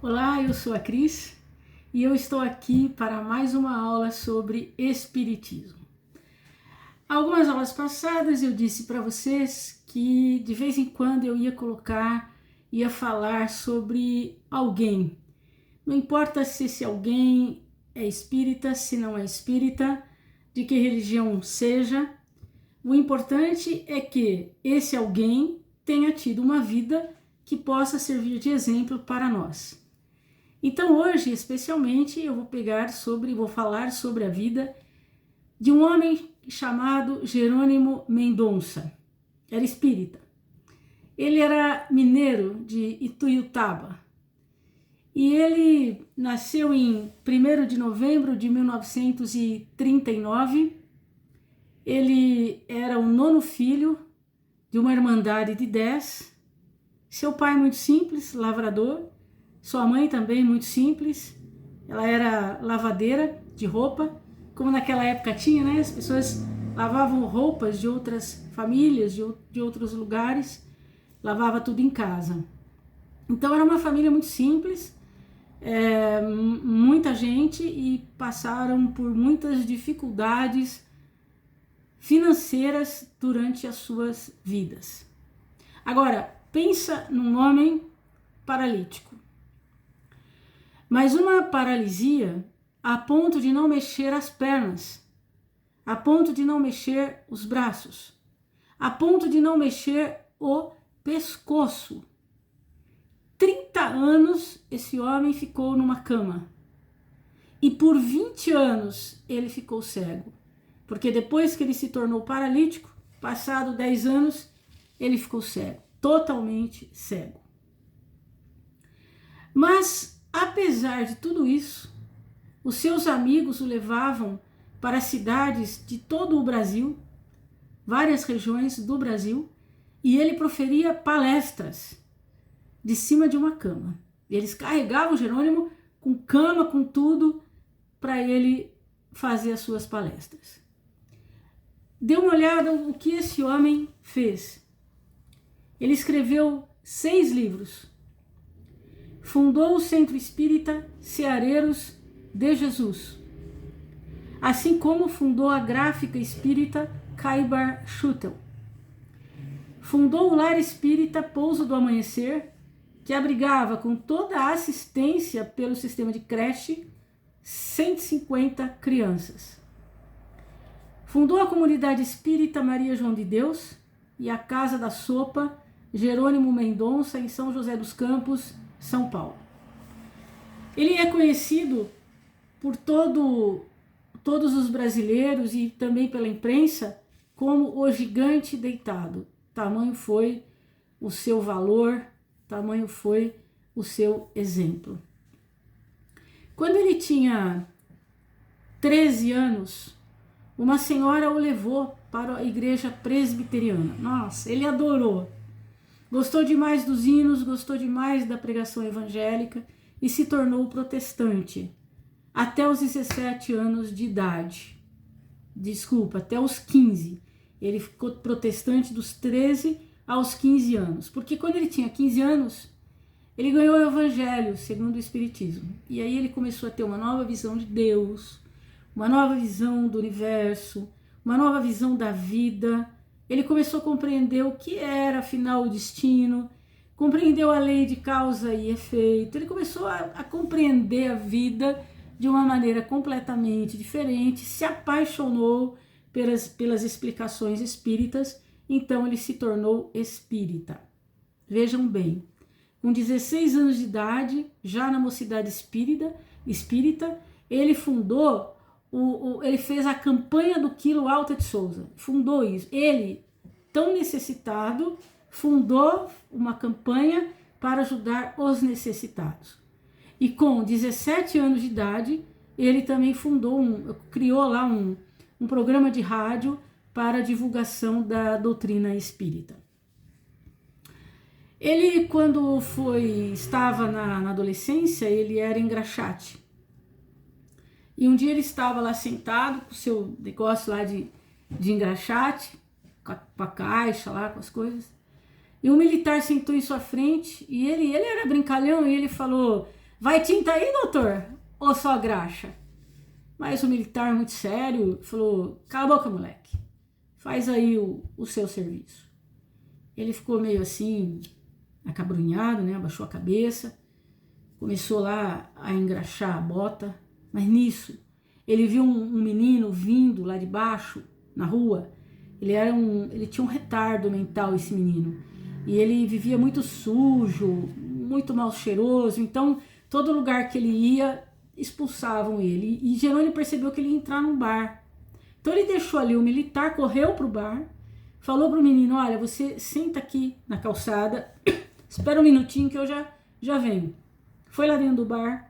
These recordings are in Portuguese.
Olá, eu sou a Cris e eu estou aqui para mais uma aula sobre Espiritismo. Algumas aulas passadas eu disse para vocês que de vez em quando eu ia falar sobre alguém. Não importa se esse alguém é espírita, se não é espírita, de que religião seja, o importante é que esse alguém tenha tido uma vida que possa servir de exemplo para nós. Então hoje, especialmente, eu vou falar sobre a vida de um homem chamado Jerônimo Mendonça. Era espírita. Ele era mineiro de Ituiutaba. E ele nasceu em 1º de novembro de 1939. Ele era o 9º filho de uma irmandade de 10. Seu pai muito simples, lavrador. Sua mãe também muito simples. Ela era lavadeira de roupa, como naquela época tinha, né? As pessoas lavavam roupas de outras famílias, de outros lugares, lavava tudo em casa. Então era uma família muito simples, muita gente, e passaram por muitas dificuldades financeiras durante as suas vidas. Agora, pensa num homem paralítico. Mas uma paralisia a ponto de não mexer as pernas, a ponto de não mexer os braços, a ponto de não mexer o pescoço. 30 anos esse homem ficou numa cama. E por 20 anos ele ficou cego. Porque depois que ele se tornou paralítico, passado 10 anos, ele ficou cego, totalmente cego. Mas apesar de tudo isso, os seus amigos o levavam para cidades de todo o Brasil, várias regiões do Brasil, e ele proferia palestras de cima de uma cama. Eles carregavam Jerônimo com cama, com tudo, para ele fazer as suas palestras. Dê uma olhada no que esse homem fez. Ele escreveu 6 livros. Fundou o Centro Espírita Ceareiros de Jesus, assim como fundou a Gráfica Espírita Caibar Schutel. Fundou o Lar Espírita Pouso do Amanhecer, que abrigava com toda a assistência pelo sistema de creche 150 crianças. Fundou a Comunidade Espírita Maria João de Deus e a Casa da Sopa Jerônimo Mendonça em São José dos Campos, São Paulo. Ele é conhecido por todos os brasileiros e também pela imprensa como o gigante deitado. Tamanho foi o seu valor, tamanho foi o seu exemplo. Quando ele tinha 13 anos, uma senhora o levou para a igreja presbiteriana. Nossa, ele adorou. Gostou demais dos hinos, gostou demais da pregação evangélica e se tornou protestante até os 17 anos de idade. Até os 15. Ele ficou protestante dos 13 aos 15 anos. Porque quando ele tinha 15 anos, ele ganhou o evangelho segundo o Espiritismo. E aí ele começou a ter uma nova visão de Deus, uma nova visão do universo, uma nova visão da vida. Ele começou a compreender o que era, afinal, o destino, compreendeu a lei de causa e efeito. Ele começou a compreender a vida de uma maneira completamente diferente, se apaixonou pelas explicações espíritas, então ele se tornou espírita. Vejam bem, com 16 anos de idade, já na mocidade espírita, ele fundou ele fez a campanha do Quilo Alta de Souza, fundou isso. Ele, tão necessitado, fundou uma campanha para ajudar os necessitados. E com 17 anos de idade, ele também criou lá um programa de rádio para a divulgação da doutrina espírita. Ele, quando estava na adolescência, ele era engraxate. E um dia ele estava lá sentado com o seu negócio lá de engraxate, com a caixa lá, com as coisas. E um militar sentou em sua frente e ele era brincalhão e ele falou: Vai tinta aí, doutor? Ou só graxa? Mas o militar, muito sério, falou, cala a boca, moleque. Faz aí o seu serviço. Ele ficou meio assim, acabrunhado, né? Abaixou a cabeça. Começou lá a engraxar a bota. Mas nisso, ele viu um menino vindo lá de baixo, na rua. Ele tinha um retardo mental, esse menino. E ele vivia muito sujo, muito mal cheiroso. Então, todo lugar que ele ia, expulsavam ele. E Jerônimo percebeu que ele ia entrar num bar. Então, ele deixou ali o militar, correu pro bar, falou pro menino, olha, você senta aqui na calçada, espera um minutinho que eu já venho. Foi lá dentro do bar,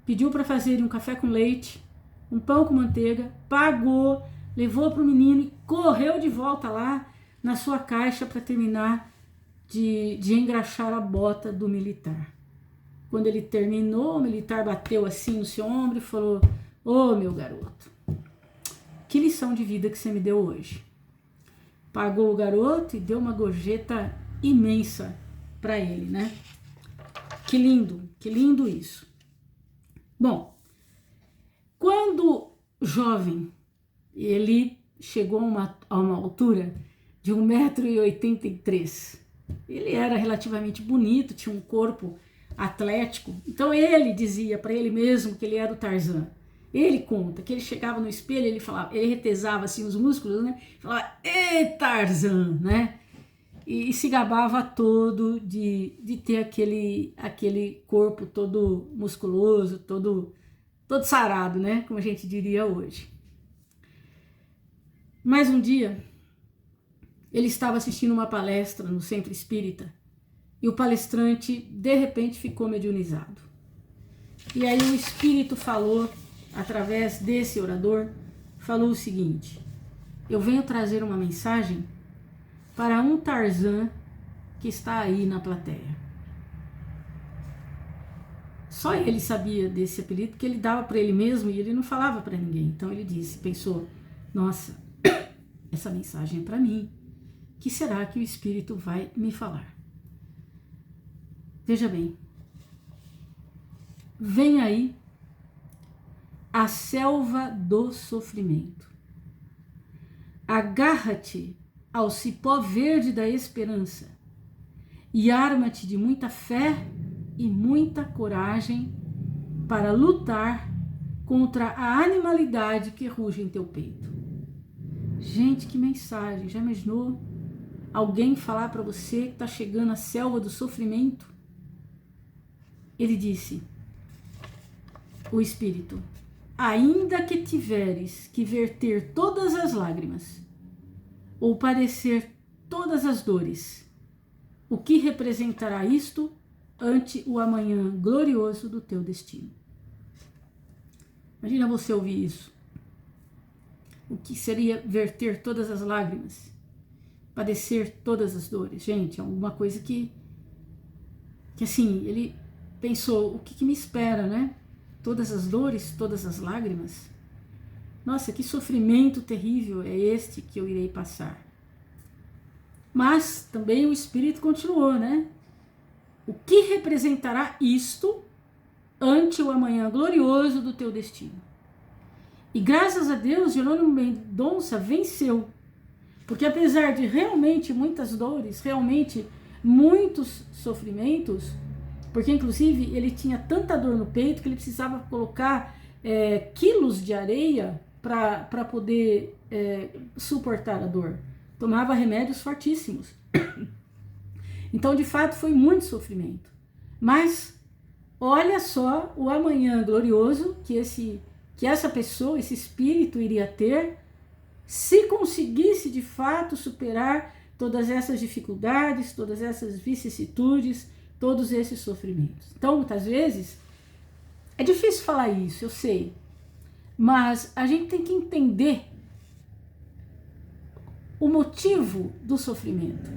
pediu para fazer um café com leite, um pão com manteiga, pagou, levou pro menino e correu de volta lá na sua caixa para terminar de engraxar a bota do militar. Quando ele terminou, o militar bateu assim no seu ombro e falou, ô meu garoto, que lição de vida que você me deu hoje. Pagou o garoto e deu uma gorjeta imensa para ele, né? Que lindo isso. Bom, quando jovem, ele chegou a uma altura de 1,83 m. Ele era relativamente bonito, tinha um corpo atlético. Então ele dizia para ele mesmo que ele era o Tarzan. Ele conta que ele chegava no espelho, ele falava, ele retesava assim os músculos, né? Falava, ei, Tarzan, né? E se gabava todo de ter aquele corpo todo musculoso, todo sarado, né? Como a gente diria hoje. Mas um dia, ele estava assistindo uma palestra no Centro Espírita e o palestrante, de repente, ficou mediunizado. E aí o Espírito falou, através desse orador, falou o seguinte, eu venho trazer uma mensagem para um Tarzan que está aí na plateia. Só ele sabia desse apelido, porque ele dava para ele mesmo e ele não falava para ninguém. Então ele pensou, nossa, essa mensagem é para mim. O que será que o Espírito vai me falar? Veja bem, vem aí a selva do sofrimento. Agarra-te ao cipó verde da esperança e arma-te de muita fé e muita coragem para lutar contra a animalidade que ruge em teu peito. Gente, que mensagem! Já imaginou alguém falar para você que está chegando à selva do sofrimento? Ele disse, o Espírito, ainda que tiveres que verter todas as lágrimas ou padecer todas as dores, o que representará isto ante o amanhã glorioso do teu destino? Imagina você ouvir isso. O que seria verter todas as lágrimas, padecer todas as dores? Gente, é alguma coisa que assim, ele pensou, o que me espera, né? Todas as dores, todas as lágrimas. Nossa, que sofrimento terrível é este que eu irei passar. Mas também o Espírito continuou, né? O que representará isto ante o amanhã glorioso do teu destino? E graças a Deus, Jerônimo Mendonça venceu. Porque apesar de realmente muitas dores, realmente muitos sofrimentos, porque inclusive ele tinha tanta dor no peito que ele precisava colocar quilos de areia para poder suportar a dor. Tomava remédios fortíssimos. Então, de fato, foi muito sofrimento. Mas olha só o amanhã glorioso que essa pessoa, esse espírito iria ter, se conseguisse de fato superar todas essas dificuldades, todas essas vicissitudes, todos esses sofrimentos. Então, muitas vezes, é difícil falar isso, eu sei, mas a gente tem que entender o motivo do sofrimento.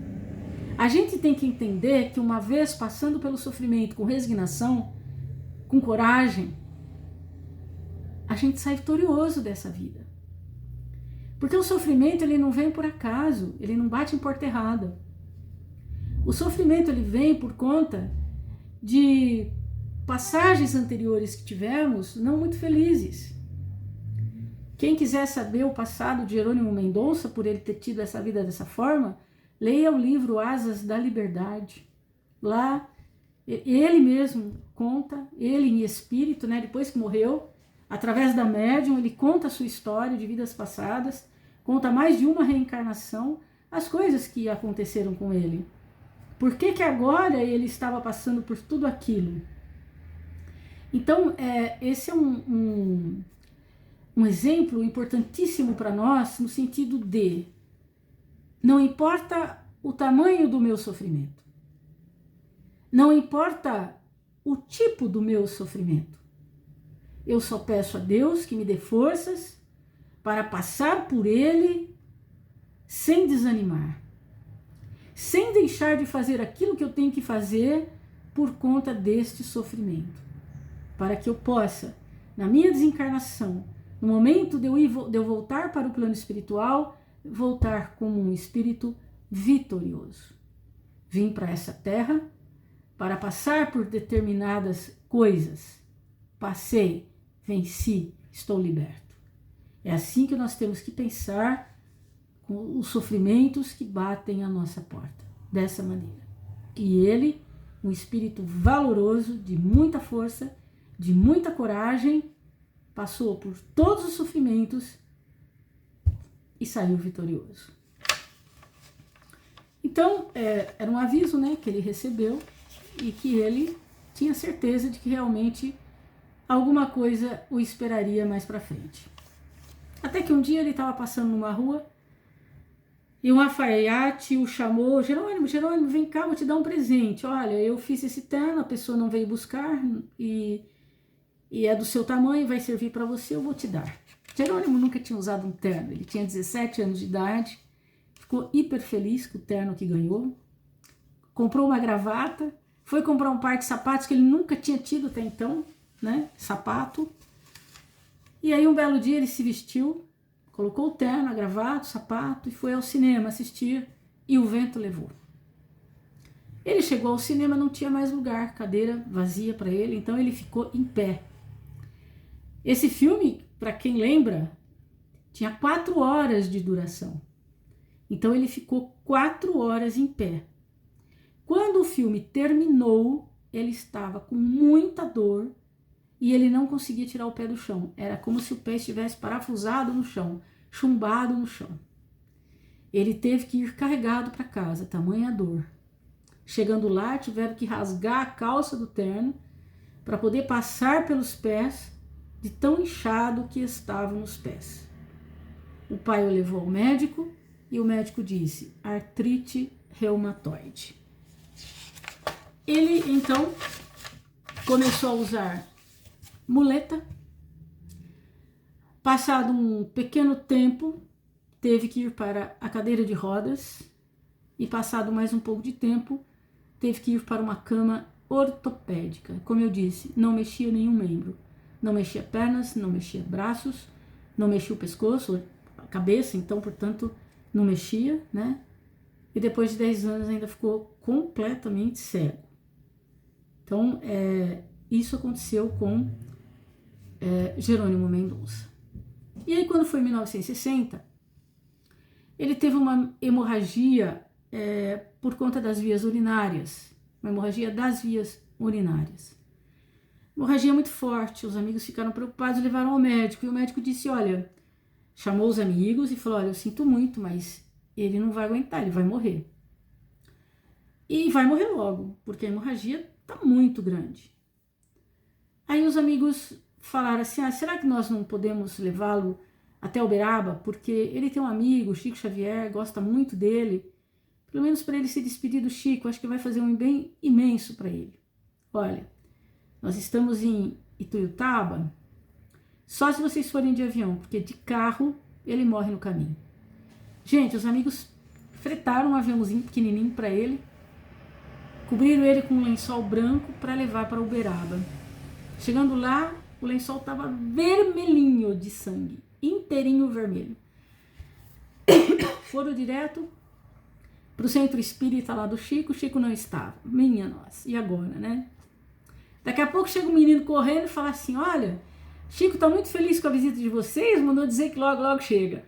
A gente tem que entender que uma vez passando pelo sofrimento com resignação, com coragem, a gente sai vitorioso dessa vida. Porque o sofrimento, ele não vem por acaso, ele não bate em porta errada. O sofrimento, ele vem por conta de passagens anteriores que tivemos não muito felizes. Quem quiser saber o passado de Jerônimo Mendonça, por ele ter tido essa vida dessa forma, leia o livro Asas da Liberdade. Lá, ele mesmo conta, ele em espírito, né, depois que morreu, através da médium, ele conta a sua história de vidas passadas, conta mais de uma reencarnação, as coisas que aconteceram com ele. Por que agora ele estava passando por tudo aquilo? Então, esse é um exemplo importantíssimo para nós, no sentido de não importa o tamanho do meu sofrimento, não importa o tipo do meu sofrimento, eu só peço a Deus que me dê forças para passar por ele sem desanimar, sem deixar de fazer aquilo que eu tenho que fazer por conta deste sofrimento, para que eu possa, na minha desencarnação, no momento de eu voltar para o plano espiritual, voltar como um espírito vitorioso. Vim para essa terra para passar por determinadas coisas. Passei, venci, estou liberto. É assim que nós temos que pensar com os sofrimentos que batem à nossa porta. Dessa maneira. E ele, um espírito valoroso, de muita força, de muita coragem, passou por todos os sofrimentos e saiu vitorioso. Então, era um aviso, né, que ele recebeu e que ele tinha certeza de que realmente alguma coisa o esperaria mais para frente. Até que um dia ele estava passando numa rua e um alfaiate o chamou: Jerônimo, vem cá, vou te dar um presente. Olha, eu fiz esse terno, a pessoa não veio buscar e é do seu tamanho, vai servir para você, eu vou te dar. Jerônimo nunca tinha usado um terno, ele tinha 17 anos de idade, ficou hiper feliz com o terno que ganhou, comprou uma gravata, foi comprar um par de sapatos que ele nunca tinha tido até então, né, sapato, e aí um belo dia ele se vestiu, colocou o terno, a gravata, o sapato e foi ao cinema assistir e o vento levou. Ele chegou ao cinema, não tinha mais lugar, cadeira vazia para ele, então ele ficou em pé. Esse filme, para quem lembra, tinha 4 horas de duração. Então ele ficou 4 horas em pé. Quando o filme terminou, ele estava com muita dor e ele não conseguia tirar o pé do chão. Era como se o pé estivesse parafusado no chão, chumbado no chão. Ele teve que ir carregado para casa, tamanha dor. Chegando lá, tiveram que rasgar a calça do terno para poder passar pelos pés, de tão inchado que estavam os pés. O pai o levou ao médico e o médico disse: artrite reumatoide. Ele então começou a usar muleta. Passado um pequeno tempo, teve que ir para a cadeira de rodas e passado mais um pouco de tempo, teve que ir para uma cama ortopédica. Como eu disse, não mexia nenhum membro. Não mexia pernas, não mexia braços, não mexia o pescoço, a cabeça, então, portanto, não mexia, né? E depois de 10 anos ainda ficou completamente cego. Então, isso aconteceu com Jerônimo Mendonça. E aí, quando foi em 1960, ele teve uma hemorragia por conta das vias urinárias, uma hemorragia das vias urinárias. Hemorragia muito forte, os amigos ficaram preocupados, levaram ao médico, e o médico disse, olha, chamou os amigos e falou, olha, eu sinto muito, mas ele não vai aguentar, ele vai morrer. E vai morrer logo, porque a hemorragia está muito grande. Aí os amigos falaram assim, será que nós não podemos levá-lo até Uberaba? Porque ele tem um amigo, Chico Xavier, gosta muito dele, pelo menos para ele se despedir do Chico, acho que vai fazer um bem imenso para ele. Olha, nós estamos em Ituiutaba, só se vocês forem de avião, porque de carro ele morre no caminho. Gente, os amigos fretaram um aviãozinho pequenininho para ele, cobriram ele com um lençol branco para levar para Uberaba. Chegando lá, o lençol estava vermelhinho de sangue, inteirinho vermelho. Foram direto para o centro espírita lá do Chico, o Chico não estava. Minha nossa, e agora, né? Daqui a pouco chega um menino correndo e fala assim, olha, Chico tá muito feliz com a visita de vocês, mandou dizer que logo, logo chega.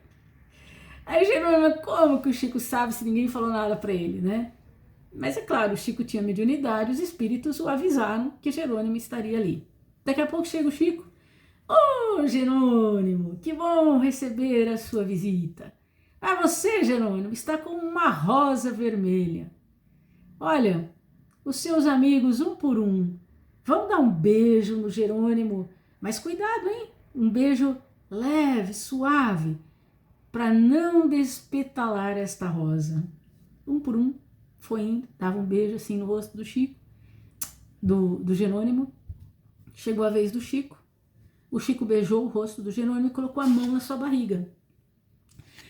Aí Jerônimo, como que o Chico sabe se ninguém falou nada para ele, né? Mas é claro, o Chico tinha mediunidade, os espíritos o avisaram que Jerônimo estaria ali. Daqui a pouco chega o Chico. Ô, Jerônimo, que bom receber a sua visita. Ah, você, Jerônimo, está com uma rosa vermelha. Olha, os seus amigos, um por um, vão dar um beijo no Jerônimo, mas cuidado, hein? Um beijo leve, suave, para não despetalar esta rosa. Um por um, foi indo, dava um beijo assim no rosto do Chico, do Jerônimo. Chegou a vez do Chico. O Chico beijou o rosto do Jerônimo e colocou a mão na sua barriga.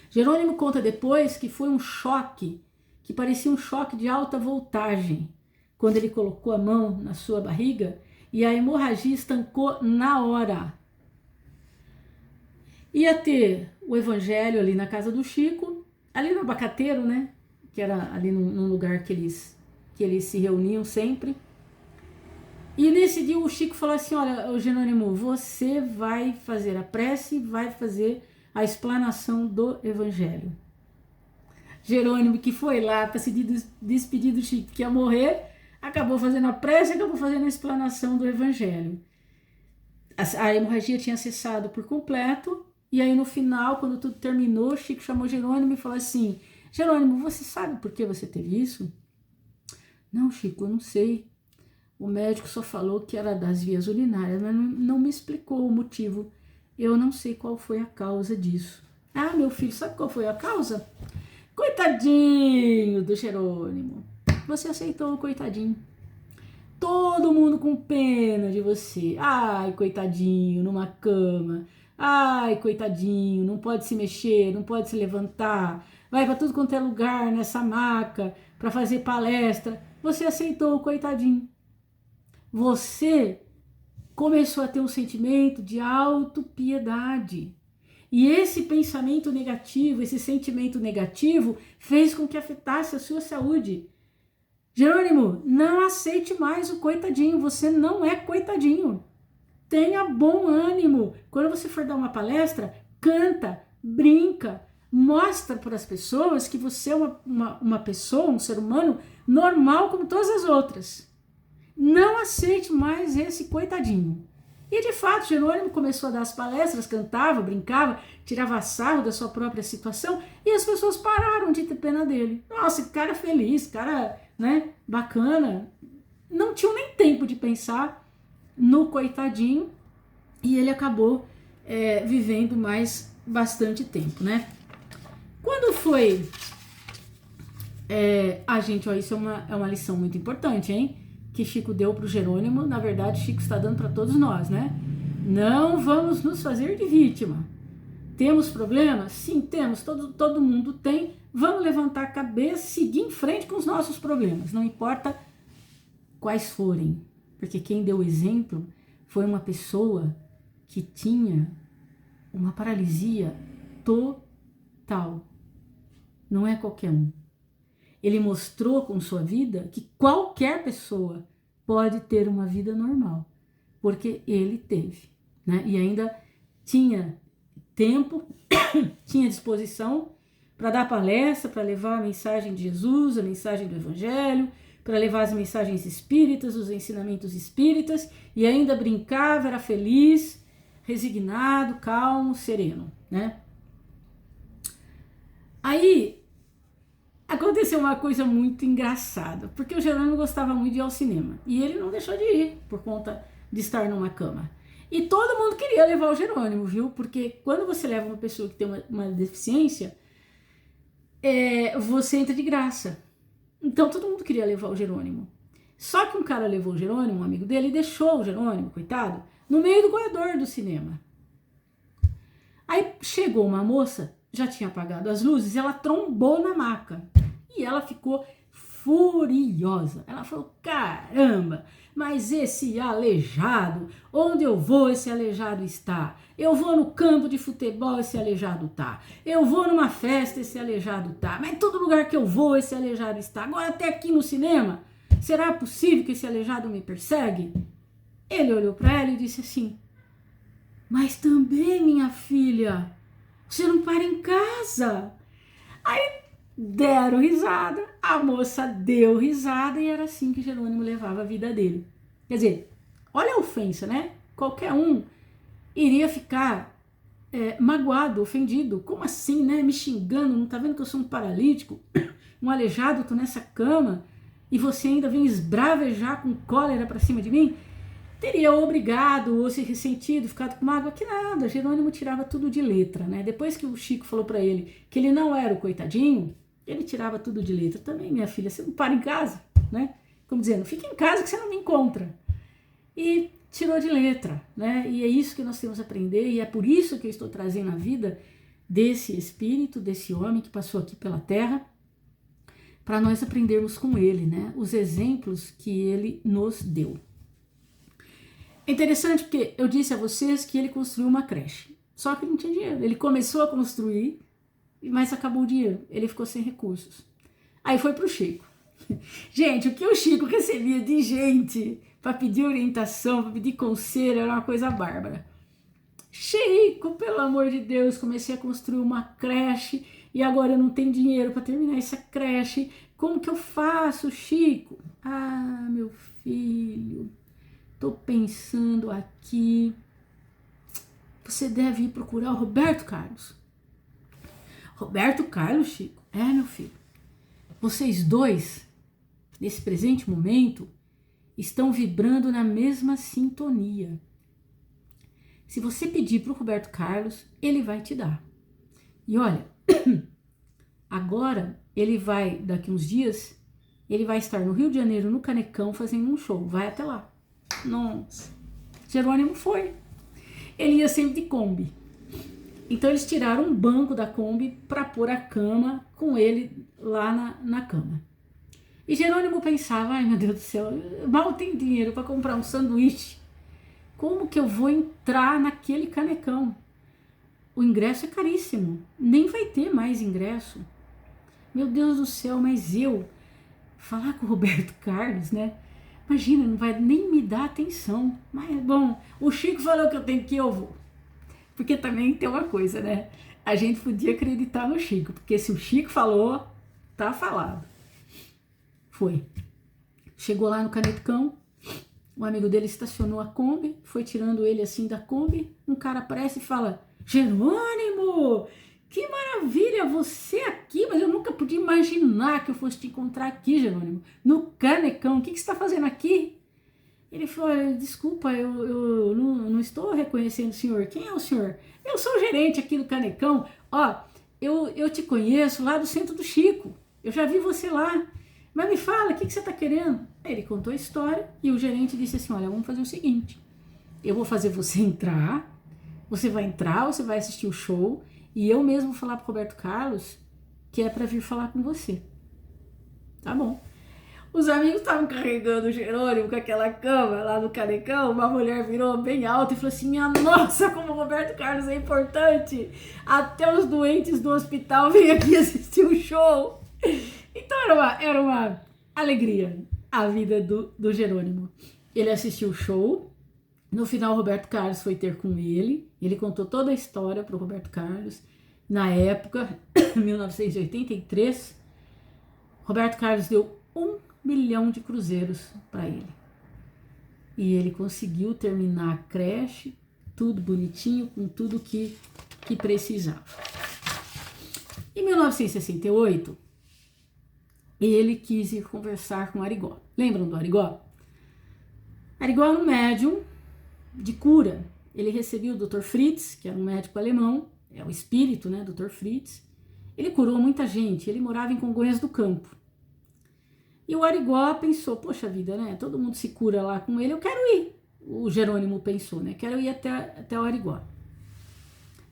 Jerônimo conta depois que foi um choque, que parecia um choque de alta voltagem, quando ele colocou a mão na sua barriga e a hemorragia estancou na hora. Ia ter o evangelho ali na casa do Chico, ali no Abacateiro, né? Que era ali num lugar que eles se reuniam sempre. E nesse dia o Chico falou assim, olha, Jerônimo, você vai fazer a prece, vai fazer a explanação do evangelho. Jerônimo, que foi lá para se despedir do Chico, que ia morrer, acabou fazendo a prece, acabou fazendo a explanação do evangelho. A hemorragia tinha cessado por completo, e aí no final, quando tudo terminou, Chico chamou Jerônimo e falou assim, Jerônimo, você sabe por que você teve isso? Não, Chico, eu não sei. O médico só falou que era das vias urinárias, mas não me explicou o motivo. Eu não sei qual foi a causa disso. Ah, meu filho, sabe qual foi a causa? Coitadinho do Jerônimo. Você aceitou o coitadinho. Todo mundo com pena de você. Ai, coitadinho, numa cama. Ai, coitadinho, não pode se mexer, não pode se levantar. Vai para tudo quanto é lugar nessa maca para fazer palestra. Você aceitou o coitadinho. Você começou a ter um sentimento de autopiedade. E esse pensamento negativo, esse sentimento negativo, fez com que afetasse a sua saúde. Jerônimo, não aceite mais o coitadinho, você não é coitadinho. Tenha bom ânimo. Quando você for dar uma palestra, canta, brinca, mostra para as pessoas que você é uma pessoa, um ser humano normal como todas as outras. Não aceite mais esse coitadinho. E de fato, Jerônimo começou a dar as palestras, cantava, brincava, tirava sarro da sua própria situação e as pessoas pararam de ter pena dele. Nossa, que cara feliz, cara, né, bacana. Não tinham nem tempo de pensar no coitadinho e ele acabou vivendo mais bastante tempo, né? Quando foi... gente, ó, isso é uma lição muito importante, hein? Que Chico deu para o Jerônimo, na verdade Chico está dando para todos nós, né? Não vamos nos fazer de vítima. Temos problemas? Sim, temos, todo mundo tem. Vamos levantar a cabeça, seguir em frente com os nossos problemas, não importa quais forem, porque quem deu o exemplo foi uma pessoa que tinha uma paralisia total, não é qualquer um. Ele mostrou com sua vida que qualquer pessoa pode ter uma vida normal, porque ele teve, né? E ainda tinha tempo, tinha disposição para dar palestra, para levar a mensagem de Jesus, a mensagem do Evangelho, para levar as mensagens espíritas, os ensinamentos espíritas, e ainda brincava, era feliz, resignado, calmo, sereno, né? Aí aconteceu uma coisa muito engraçada, porque o Jerônimo gostava muito de ir ao cinema, e ele não deixou de ir por conta de estar numa cama. E todo mundo queria levar o Jerônimo, viu? Porque quando você leva uma pessoa que tem uma deficiência, você entra de graça. Então todo mundo queria levar o Jerônimo. Só que um cara levou o Jerônimo, um amigo dele, e deixou o Jerônimo, coitado, no meio do corredor do cinema. Aí chegou uma moça, já tinha apagado as luzes, e ela trombou na maca. E ela ficou furiosa. Ela falou, caramba, mas esse aleijado, onde eu vou esse aleijado está. Eu vou no campo de futebol, esse aleijado tá. Eu vou numa festa, esse aleijado tá. Mas em todo lugar que eu vou, esse aleijado está. Agora até aqui no cinema, será possível que esse aleijado me persegue? Ele olhou para ela e disse assim: mas também, minha filha, você não para em casa. Aí deram risada, a moça deu risada e era assim que Jerônimo levava a vida dele. Quer dizer, olha a ofensa, né? Qualquer um iria ficar magoado, ofendido. Como assim, né? Me xingando, não tá vendo que eu sou um paralítico, um aleijado, tô nessa cama e você ainda vem esbravejar com cólera pra cima de mim? Teria obrigado ou se ressentido, ficado com mágoa, que nada. Jerônimo tirava tudo de letra, né? Depois que o Chico falou para ele que ele não era o coitadinho, ele tirava tudo de letra. Também, minha filha, você não para em casa, né? Como dizendo, fica em casa que você não me encontra. E tirou de letra, né? E é isso que nós temos que aprender e é por isso que eu estou trazendo a vida desse espírito, desse homem que passou aqui pela terra, para nós aprendermos com ele, né? Os exemplos que ele nos deu. É interessante porque eu disse a vocês que ele construiu uma creche, só que não tinha dinheiro. Ele começou a construir, mas acabou o dinheiro, ele ficou sem recursos. Aí foi pro Chico. Gente, o que o Chico recebia de gente para pedir orientação, para pedir conselho, era uma coisa bárbara. Chico, pelo amor de Deus, comecei a construir uma creche e agora eu não tenho dinheiro para terminar essa creche. Como que eu faço, Chico? Ah, meu filho, tô pensando aqui. Você deve ir procurar o Roberto Carlos. Roberto Carlos, Chico? É, meu filho. Vocês dois, nesse presente momento, estão vibrando na mesma sintonia. Se você pedir para o Roberto Carlos, ele vai te dar. E olha, agora ele vai, daqui uns dias, ele vai estar no Rio de Janeiro, no Canecão, fazendo um show. Vai até lá. Nossa, Jerônimo foi. Ele ia sempre de Kombi. Então eles tiraram um banco da Kombi para pôr a cama com ele lá na cama. E Jerônimo pensava, ai meu Deus do céu, mal tenho dinheiro para comprar um sanduíche. Como que eu vou entrar naquele canecão? O ingresso é caríssimo, nem vai ter mais ingresso. Meu Deus do céu, mas eu falar com o Roberto Carlos, né? Imagina, não vai nem me dar atenção. Mas, bom, o Chico falou que eu tenho que ir, eu vou. Porque também tem uma coisa, né? A gente podia acreditar no Chico, porque se o Chico falou, tá falado. Foi. Chegou lá no Canecão, um amigo dele estacionou a Kombi, foi tirando ele assim da Kombi, um cara aparece e fala, Jerônimo, que maravilha, você aqui, mas eu nunca podia imaginar que eu fosse te encontrar aqui, Jerônimo, no Canecão, o que você está fazendo aqui? Ele falou, desculpa, eu não estou reconhecendo o senhor, quem é o senhor? Eu sou o gerente aqui do Canecão, ó, eu te conheço lá do Centro do Chico, eu já vi você lá, mas me fala, o que você está querendo? Aí ele contou a história e o gerente disse assim, olha, vamos fazer o seguinte, eu vou fazer você entrar, você vai entrar, você vai assistir o show e eu mesmo vou falar pro Roberto Carlos que é para vir falar com você. Tá bom. Os amigos estavam carregando o Jerônimo com aquela cama lá no Canecão, uma mulher virou bem alta e falou assim, minha nossa, como o Roberto Carlos é importante, até os doentes do hospital vêm aqui assistir o show. Então era uma alegria a vida do Jerônimo. Ele assistiu o show, no final o Roberto Carlos foi ter com ele contou toda a história para o Roberto Carlos. Na época, 1983, Roberto Carlos deu 1 milhão de cruzeiros para ele. E ele conseguiu terminar a creche, tudo bonitinho, com tudo que precisava. Em 1968, ele quis ir conversar com Arigó. Lembram do Arigó? Arigó era um médium de cura. Ele recebia o Dr. Fritz, que era um médico alemão, é o espírito, né, Dr. Fritz. Ele curou muita gente, ele morava em Congonhas do Campo. E o Arigó pensou, poxa vida, né, todo mundo se cura lá com ele, eu quero ir. O Jerônimo pensou, né, quero ir até o Arigó.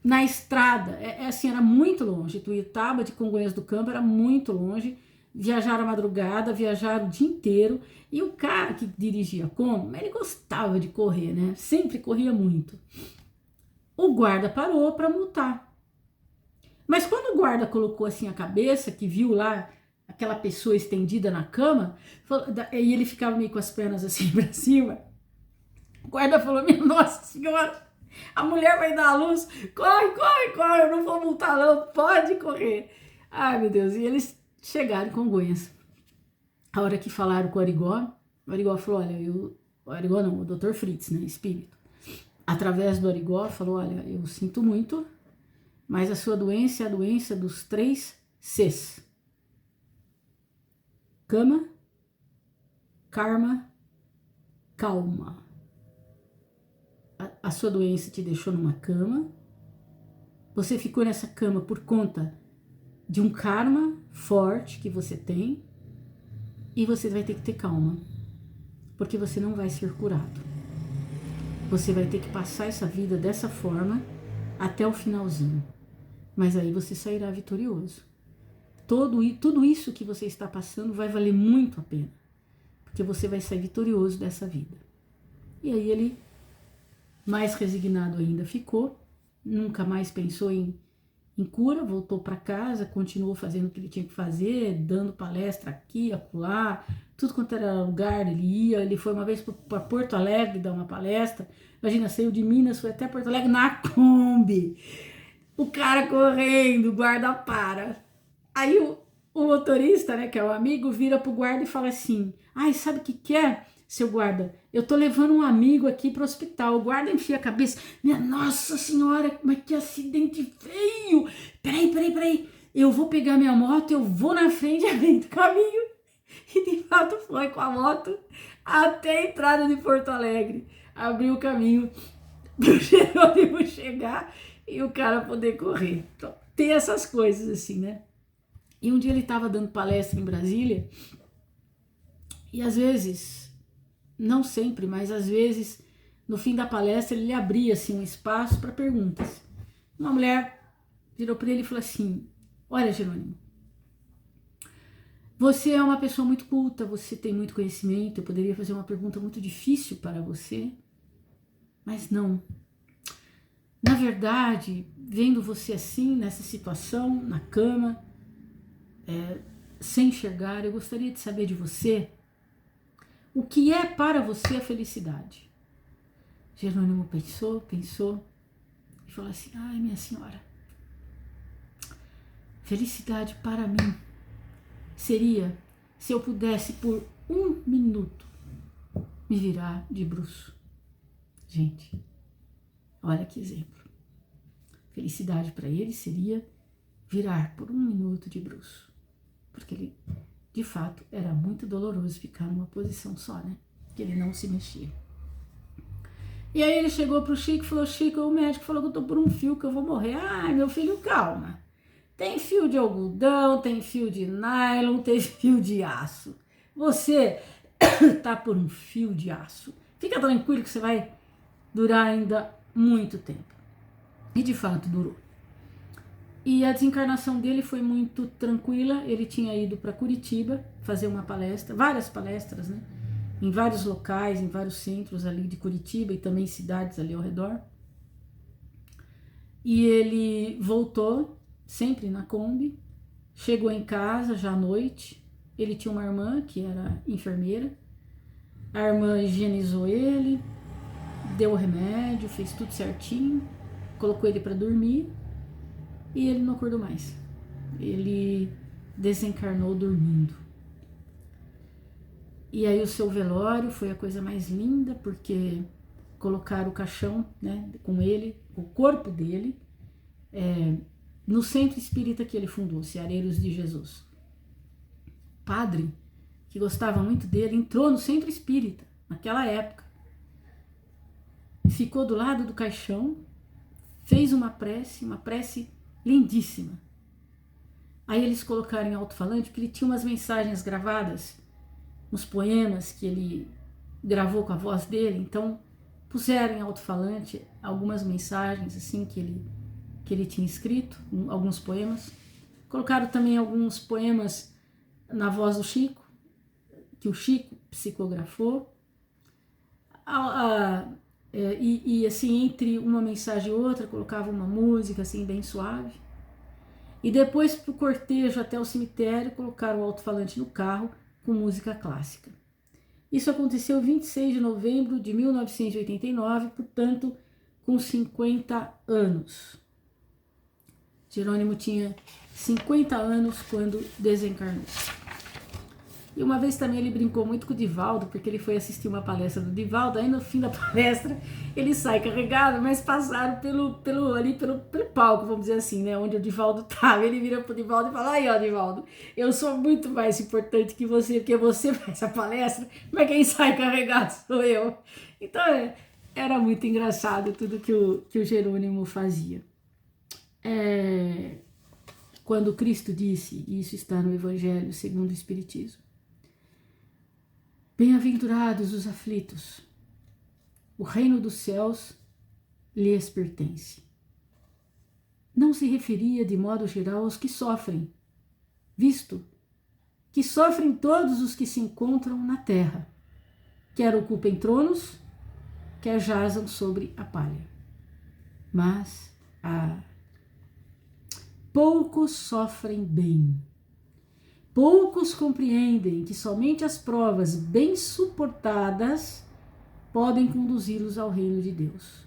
Na estrada, assim, era muito longe, Tuiutaba de Congonhas do Campo era muito longe, viajaram à madrugada, viajaram o dia inteiro, e o cara que dirigia a Kombi, ele gostava de correr, né? Sempre corria muito. O guarda parou para multar. Mas quando o guarda colocou assim a cabeça, que viu lá aquela pessoa estendida na cama, e ele ficava meio com as pernas assim para cima, O guarda falou, minha Nossa Senhora, a mulher vai dar a luz, corre, corre, corre, eu não vou multar não, pode correr. Ai, meu Deus, e eles chegaram em Congonhas. A hora que falaram com o Arigó falou, olha, o Arigó não, o Dr. Fritz, né, espírito, através do Arigó, falou, olha, eu sinto muito, mas a sua doença é a doença dos 3 Cs. Cama, karma, calma. A sua doença te deixou numa cama, você ficou nessa cama por conta de um karma forte que você tem, e você vai ter que ter calma, porque você não vai ser curado. Você vai ter que passar essa vida dessa forma até o finalzinho, mas aí você sairá vitorioso. Tudo isso que você está passando vai valer muito a pena, porque você vai sair vitorioso dessa vida. E aí ele, mais resignado ainda, ficou, nunca mais pensou em cura, voltou para casa, continuou fazendo o que ele tinha que fazer, dando palestra aqui, acolá, tudo quanto era lugar ele ia. Ele foi uma vez para Porto Alegre dar uma palestra, imagina, saiu de Minas, foi até Porto Alegre na Kombi, o cara correndo, o guarda para. Aí o motorista, né, que é o amigo, vira pro guarda e fala assim, ai, sabe o que é, seu guarda? Eu tô levando um amigo aqui pro hospital. O guarda enfia a cabeça, minha Nossa Senhora, mas que acidente feio. Peraí, eu vou pegar minha moto, eu vou na frente, além do caminho. E de fato foi com a moto até a entrada de Porto Alegre. Abriu o caminho pro Jerônimo chegar e o cara poder correr. Então, tem essas coisas assim, né? E um dia ele estava dando palestra em Brasília, e às vezes, não sempre, mas às vezes, no fim da palestra, ele abria assim, um espaço para perguntas. Uma mulher virou para ele e falou assim, olha, Jerônimo, você é uma pessoa muito culta, você tem muito conhecimento, eu poderia fazer uma pergunta muito difícil para você, mas não. Na verdade, vendo você assim, nessa situação, na cama, sem enxergar, eu gostaria de saber de você o que é para você a felicidade. Jerônimo pensou e falou assim, ai, minha senhora, felicidade para mim seria se eu pudesse por 1 minuto me virar de bruço. Gente, olha que exemplo. Felicidade para ele seria virar por 1 minuto de bruço. Porque ele, de fato, era muito doloroso ficar numa posição só, né? Que ele não se mexia. E aí ele chegou pro Chico e falou, Chico, o médico falou que eu tô por um fio, que eu vou morrer. Ah, meu filho, calma. Tem fio de algodão, tem fio de nylon, tem fio de aço. Você tá por um fio de aço. Fica tranquilo que você vai durar ainda muito tempo. E de fato durou. E a desencarnação dele foi muito tranquila. Ele tinha ido para Curitiba fazer uma palestra, várias palestras, né? Em vários locais, em vários centros ali de Curitiba e também cidades ali ao redor. E ele voltou, sempre na Kombi, chegou em casa já à noite. Ele tinha uma irmã que era enfermeira. A irmã higienizou ele, deu o remédio, fez tudo certinho, colocou ele para dormir. E ele não acordou mais. Ele desencarnou dormindo. E aí o seu velório foi a coisa mais linda, porque colocaram o caixão, né, com ele, o corpo dele, no centro espírita que ele fundou, Ceareiros de Jesus. O padre, que gostava muito dele, entrou no centro espírita, naquela época. Ficou do lado do caixão, fez uma prece lindíssima. Aí eles colocaram em alto-falante, porque ele tinha umas mensagens gravadas, uns poemas que ele gravou com a voz dele, então puseram em alto-falante algumas mensagens assim que ele tinha escrito, alguns poemas. Colocaram também alguns poemas na voz do Chico, que o Chico psicografou. E assim, entre uma mensagem e outra, colocava uma música assim bem suave. E depois, pro cortejo até o cemitério, colocaram o alto-falante no carro com música clássica. Isso aconteceu 26 de novembro de 1989, portanto, com 50 anos. Jerônimo tinha 50 anos quando desencarnou. E uma vez também ele brincou muito com o Divaldo, porque ele foi assistir uma palestra do Divaldo, aí no fim da palestra ele sai carregado, mas passaram pelo palco, vamos dizer assim, né, onde o Divaldo estava. Ele vira pro Divaldo e fala: aí ó, Divaldo, eu sou muito mais importante que você, porque você faz a palestra, mas quem sai carregado sou eu. Então era muito engraçado tudo que o Jerônimo fazia. Quando Cristo disse, e isso está no Evangelho segundo o Espiritismo: bem-aventurados os aflitos, o reino dos céus lhes pertence. Não se referia de modo geral aos que sofrem, visto que sofrem todos os que se encontram na terra, quer ocupem tronos, quer jazam sobre a palha. Mas poucos sofrem bem. Poucos compreendem que somente as provas bem suportadas podem conduzi-los ao reino de Deus.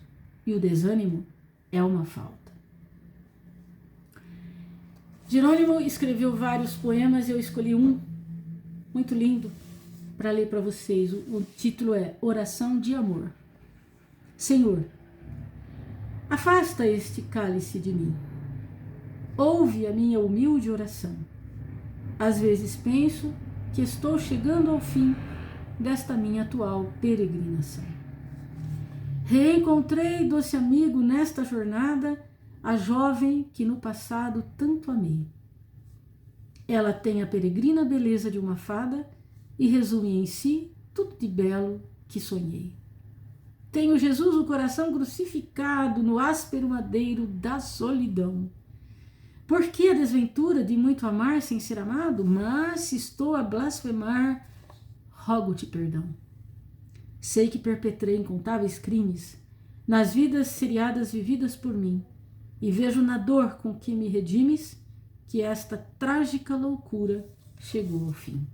E o desânimo é uma falta. Jerônimo escreveu vários poemas, eu escolhi um muito lindo para ler para vocês. O título é Oração de Amor. Senhor, afasta este cálice de mim. Ouve a minha humilde oração. Às vezes penso que estou chegando ao fim desta minha atual peregrinação. Reencontrei, doce amigo, nesta jornada, a jovem que no passado tanto amei. Ela tem a peregrina beleza de uma fada e resume em si tudo de belo que sonhei. Tenho Jesus o coração crucificado no áspero madeiro da solidão. Por que a desventura de muito amar sem ser amado? Mas se estou a blasfemar, rogo-te perdão. Sei que perpetrei incontáveis crimes nas vidas seriadas vividas por mim, e vejo na dor com que me redimes que esta trágica loucura chegou ao fim.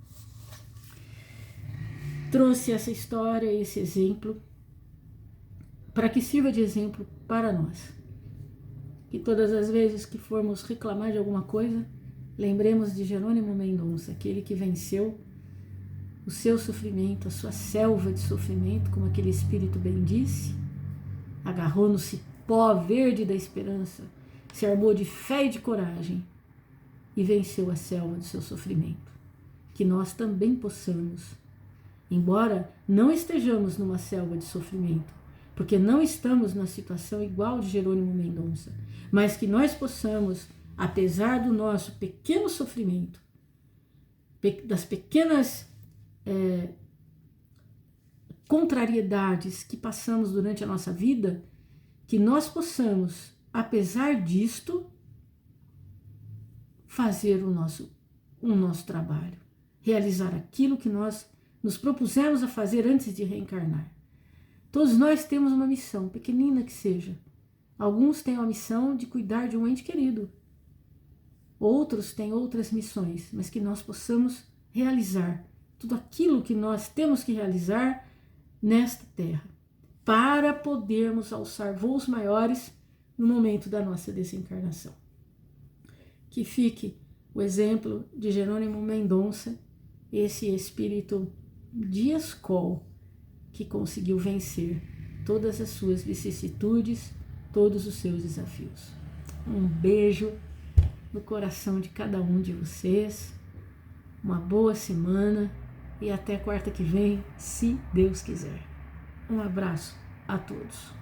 Trouxe essa história, esse exemplo, para que sirva de exemplo para nós. Que todas as vezes que formos reclamar de alguma coisa, lembremos de Jerônimo Mendonça, aquele que venceu o seu sofrimento, a sua selva de sofrimento, como aquele espírito bem disse, agarrou no cipó verde da esperança, se armou de fé e de coragem e venceu a selva do seu sofrimento. Que nós também possamos, embora não estejamos numa selva de sofrimento, porque não estamos na situação igual de Jerônimo Mendonça, mas que nós possamos, apesar do nosso pequeno sofrimento, das pequenas contrariedades que passamos durante a nossa vida, que nós possamos, apesar disto, fazer o nosso trabalho, realizar aquilo que nós nos propusemos a fazer antes de reencarnar. Todos nós temos uma missão, pequenina que seja. Alguns têm a missão de cuidar de um ente querido. Outros têm outras missões, mas que nós possamos realizar tudo aquilo que nós temos que realizar nesta terra, para podermos alçar voos maiores no momento da nossa desencarnação. Que fique o exemplo de Jerônimo Mendonça, esse espírito de escola que conseguiu vencer todas as suas vicissitudes, todos os seus desafios. Um beijo no coração de cada um de vocês, uma boa semana e até quarta que vem, se Deus quiser. Um abraço a todos.